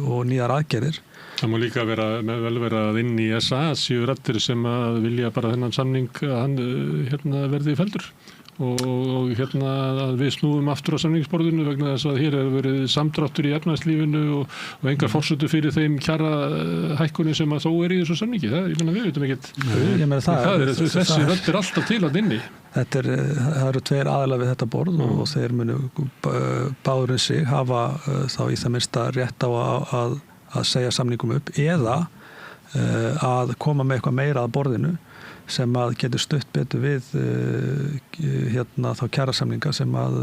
Speaker 2: og nýjar aðgerðir.
Speaker 3: Það má líka vel vera að inn í SA séu raddir sem að vilja bara þennan samning að hann verði felldur og að við snúum aftur á samningsborðinu vegna þess að hér hefur verið samdráttur í efnahagslífinu og engar forsendur fyrir þeim kjara hækkunni sem að þó í þessu samningi. Ég meina við veitum ekkert. Þessi raddir alltaf til að inni.
Speaker 2: Það eru tveir aðilar við þetta borð og þeir munu báðurinn sig hafa þá í það minnsta rétt á að segja samningum upp eða að koma með eitthvað meira að borðinu sem að getur stutt betur við þá kjarasamninga sem að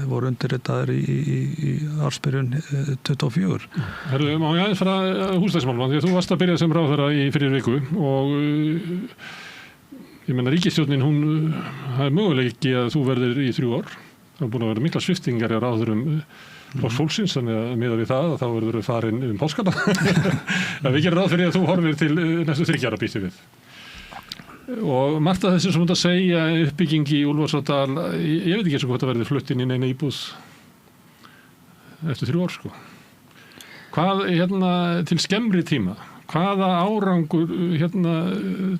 Speaker 2: voru undirritaðir í ársbyrjun 24.
Speaker 3: Herðu, má ég aðeins fara húsnæðismálum því að þú varst að byrja sem ráðherra í fyrir viku og ég meina ríkisstjórnin það er möguleiki að þú verðir í 3 ár. Það er búin að vera mikla sviftingar í ráðherrum Flokks fólksins, þannig að miðað við það þá verður við farin páskana. Við gerum ráð fyrir að þú horfir til næstu 3 ára býstu við. Og margt af þessi sem þú ert að segja uppbygging í Úlfarsárdal, ég veit ekki eins og hvort það verður flutt inn í neina íbúð eftir 3 ár sko. Hvað til skemmri tíma, hvaða árangur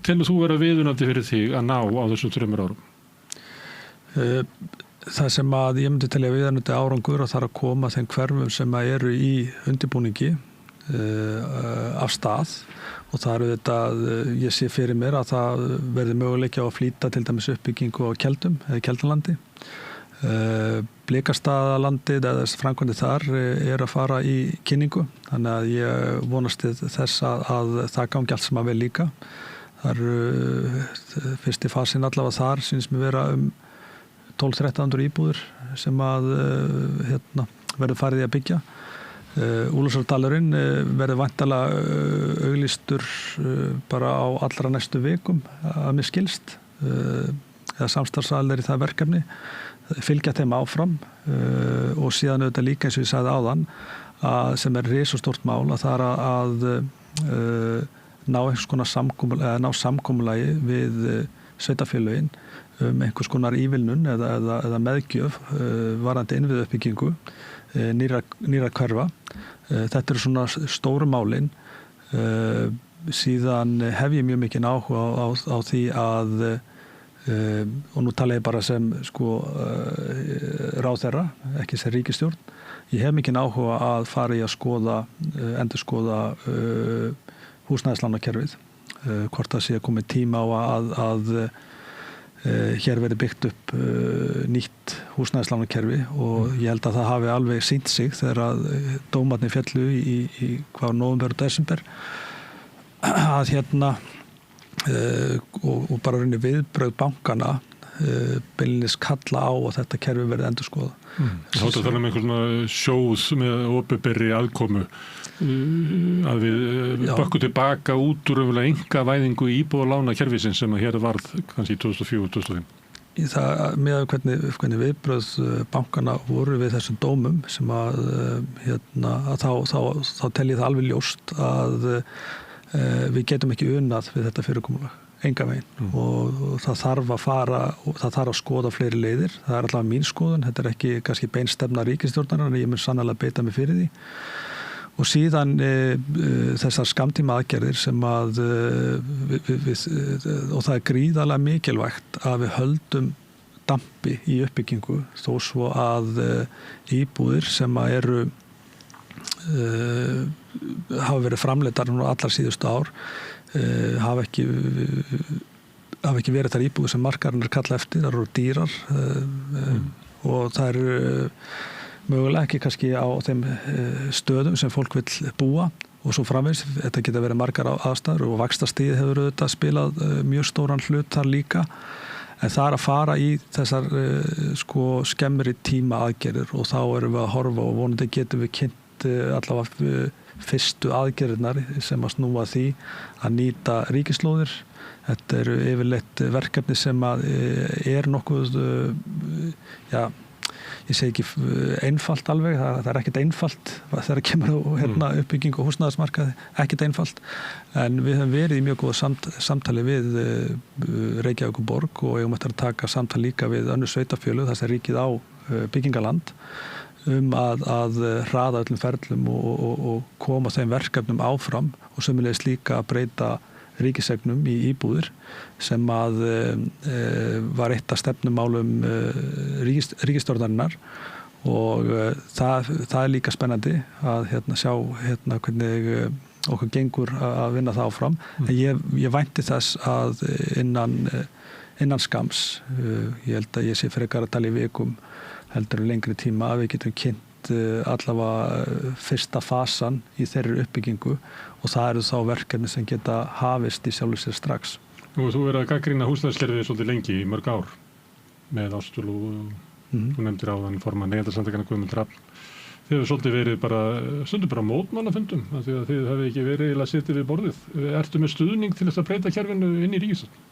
Speaker 3: telur þú vera viðunandi fyrir þig að ná á þessum 3 árum?
Speaker 2: Það sem að ég myndi telja viðunandi árangur að það er að koma þeim hverfum sem að eru í undirbúningi af stað og það eru þetta, ég sé fyrir mér að það verði möguleiki á að flýta til dæmis uppbyggingu á Keldum eða Keldalandi. Blikastaðalandið eða framkvæmdin þar er að fara í kynningu, þannig að ég vonast þess að það gangi allt sem að vel líka. Það eru fyrsti fasin allavega þar, syns mér vera 1200-1300 íbúðir sem að verður farið í að byggja. Úlfarsárdalurinn verður væntanlega auglýstur bara á allra næstu vikum að mér skilst eða samstarfsaðilar í það verkefni fylgja þeim áfram og síðan auðvitað líka eins og ég sagði áðan sem er risastórt mál að það er að ná einhvers konar ná samkomulagi við sveitarfélögin einhvers konar ívilnun eða meðgjöf varðandi innviðauppbyggingu nýra hverfa. Þetta eru svona stóru málin. Síðan hef ég mjög mikinn áhuga á því að og nú tala ég bara sem ráðherra, ekki sem ríkisstjórn. Ég hef mikinn áhuga að fara í að endurskoða húsnæðislánakerfið. Hvort það sé að komið tíma á að hér verið byggt upp nýtt húsnæðislánakerfi og ég held að það hafi alveg sýnt sig þegar að dómarnir féllu í nóvember og desember að og bara rauninni viðbrögð bankana beinlínis kalla á að þetta kerfi verið endurskoðað.
Speaker 3: Þá er það einhvern sjóð með opinberri aðkomu að við bökkum tilbaka út úr einkavæðingu íbúðalánakerfisins sem að hér varð kannski 2004-2005.
Speaker 2: Með hvernig viðbrögð bankana voru við þessum dómum sem að þá tel ég það alveg ljóst að við getum ekki unnað við þetta fyrirkomulag. Engan veginn og það þarf að fara og það þarf að skoða fleiri leiðir. Það er allavega mín skoðun, þetta er ekki kannski beinstefna ríkisstjórnar en ég mun sannarlega beita mig fyrir því. Og síðan þessar skammtíma aðgerðir sem að og það er gríðarlega mikilvægt að við höldum dampi í uppbyggingu þó svo að íbúðir sem að eru hafa verið framleiddar nú allar síðustu ár hafa ekki verið þær íbúðir sem markaðurinn kalla eftir, það eru dýrar og það eru mögulega ekki kannski á þeim stöðum sem fólk vill búa og svo framvegis, þetta geta verið margar aðstæður og vaxtastigið hefur auðvitað spilað mjög stóran hlut þar líka en það er að fara í þessar skemmri tíma aðgerðir og þá erum við að horfa og vonandi getum við kynnt allavega fyrstu aðgerðirnar sem að snúa því að nýta ríkislóðir. Þetta eru yfirleitt verkefni sem að er nokkuð ég segi ekki einfalt alveg, það er ekkert einfalt þegar kemur uppbygging og húsnæðismarkaði, ekkert einfalt, en við höfum verið í mjög góða samtali við Reykjavíkurborg og eigum eftir að taka samtal líka við önnur sveitarfélög þar sem ríkið á byggingaland að hraða öllum ferlum og koma þeim verkefnum áfram og sömulegis líka að breyta ríkisegnum í íbúðir sem að var eitt af stefnumálum ríkisstjórnarinnar og það er líka spennandi að sjá hvernig okkur gengur að vinna það áfram. En ég vænti þess að innan skams, ég held að ég sé frekar að tala í vikum heldur lengri tíma að við getum kynnt allavega fyrsta fasan í þeirri uppbyggingu og það eru þá verkefni sem geta hafist í sjálfu sér strax.
Speaker 3: Nú, þú verið að gagnrýna húsnæðiskerfið svolítið lengi í mörg ár með Ástölu og þú nefndir áðan formann Neytendasamtakanna Guðmund Rafn. Þið hefur svolítið verið stundum bara mótmannafundum af því að þið hefði ekki verið eiginlega setið við borðið. Ertu með stuðning til þess að breyta kerfinu inn í ríkisstjórn?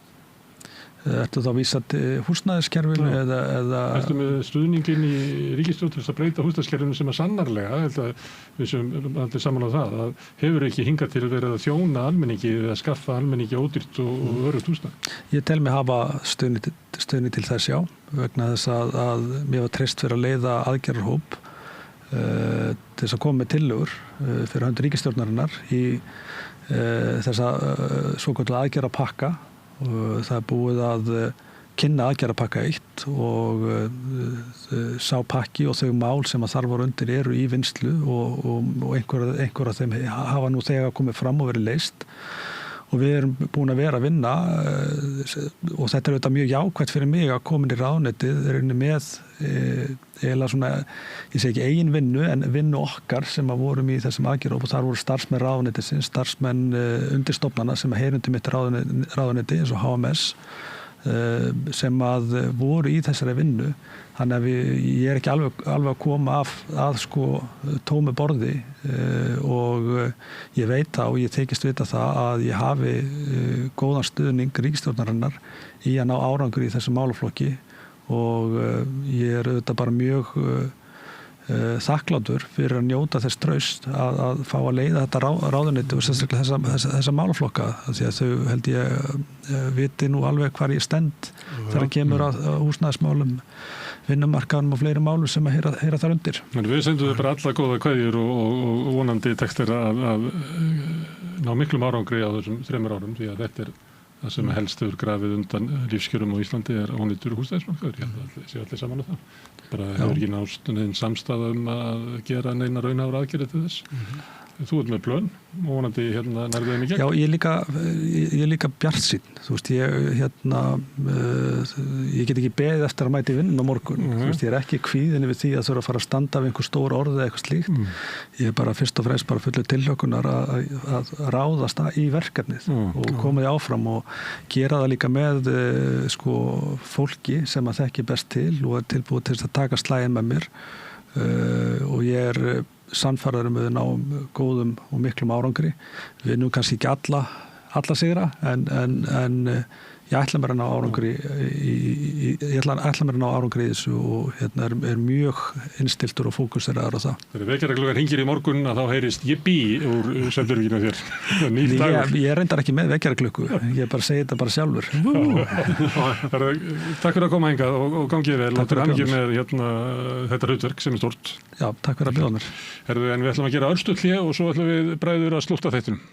Speaker 2: Ertu þá vísað til húsnæðiskerfinu eða...
Speaker 3: Ertu með stuðningin í ríkisstjórn til þess að breyta húsnæðiskerfinu sem að sannarlega, held að við sem allir saman á það, að hefur ekki hingað til að vera að þjóna almenningi eða skaffa almenningi ódýrt og örugt húsnæði? Ég
Speaker 2: tel mig hafa stuðning til þess, já, vegna þess að mér var treyst fyrir að leiða aðgerðarhóp til þess að koma með tillögur fyrir hönd ríkisstjórnarinnar í þessa svokölluðu aðgerðapakka. Það er búið að kynna aðgerðapakka 1 og sá pakki og þau mál sem að þar voru undir eru í vinnslu og einhver af þeim hafa nú þegar komið fram og verið leyst og við erum búin að vera að vinna og þetta er auðvitað mjög jákvætt fyrir mig að koma inn í ráðuneytið með eiginlega svona, ég segi ekki eigin vinnu en vinnu okkar sem að vorum í þessum aðgerðum og þar voru starfsmenn ráðuneytisins, starfsmenn undirstofnana sem að heyrundi mitt ráðuneyti eins og HMS sem að voru í þessari vinnu. Þannig að ég er ekki alveg að koma að sko tómu borði og ég veit það og ég þykist vita það að ég hafi góðan stuðning ríkisstjórnarinnar í að ná árangur í þessum málaflokki og ég er auðvitað bara mjög þakklátur fyrir að njóta þess traust að fá að leiða þetta ráðuneyti og sérstaklega þessa málaflokka því að þau held ég viti nú alveg hvar ég stend þegar kemur að húsnæðismálum, vinnumarkaðum og fleiri málum sem að heyra þar undir.
Speaker 3: Men við sendum þau bara alla góða kveðjur og vonandi tekstir að ná miklum árangri á þessum 3 árum því að þetta er það sem helst hefur grafið undan lífskjörum á Íslandi er ónýtur húsnæðismarkaður. Ég held að séu allir saman á það. Bara hefur ekki nást neinn samstaða að gera neina raunhæfar aðgerðir til þess. Þú ert með plön og vonandi nærðu þeim í gegn.
Speaker 2: Já, ég er líka bjartsýnn. Þú veist, ég get ekki beðið eftir að mæta í vinnun á morgun. Þú veist, ég er ekki kvíðinn yfir því að þurfa að fara að standa af einhver stór orð eða eitthvað slíkt. Ég er bara fyrst og fremst bara fullur tilhlökkunar að ráðast í verkefnið og koma því áfram og gera það líka með sko fólki sem að þekki best til og er tilbúið til að taka slaginn með mér og ég er sannfærður við náum góðum og miklum árangri. Við nú kannski ekki alla sigra en ég ætla mér að ná árangri í þessu og er mjög innstiltur og fókuseraður á það.
Speaker 3: Þegar vekjaraklukkan hringir í morgun að þá heyrist Jippi úr Selfjörginu þér. Nýr dagur.
Speaker 2: Ég reyndar ekki með vekjaraklukku, ég bara segi þetta bara sjálfur.
Speaker 3: Takk fyrir að koma hingað og gangið vel. Takk fyrir að hingið með þetta hlutverk sem er stórt.
Speaker 2: Já, takk fyrir að bjóða mér.
Speaker 3: En við ætlum að gera örstuð hlé og svo ætlum við bræður að slútta þættinum.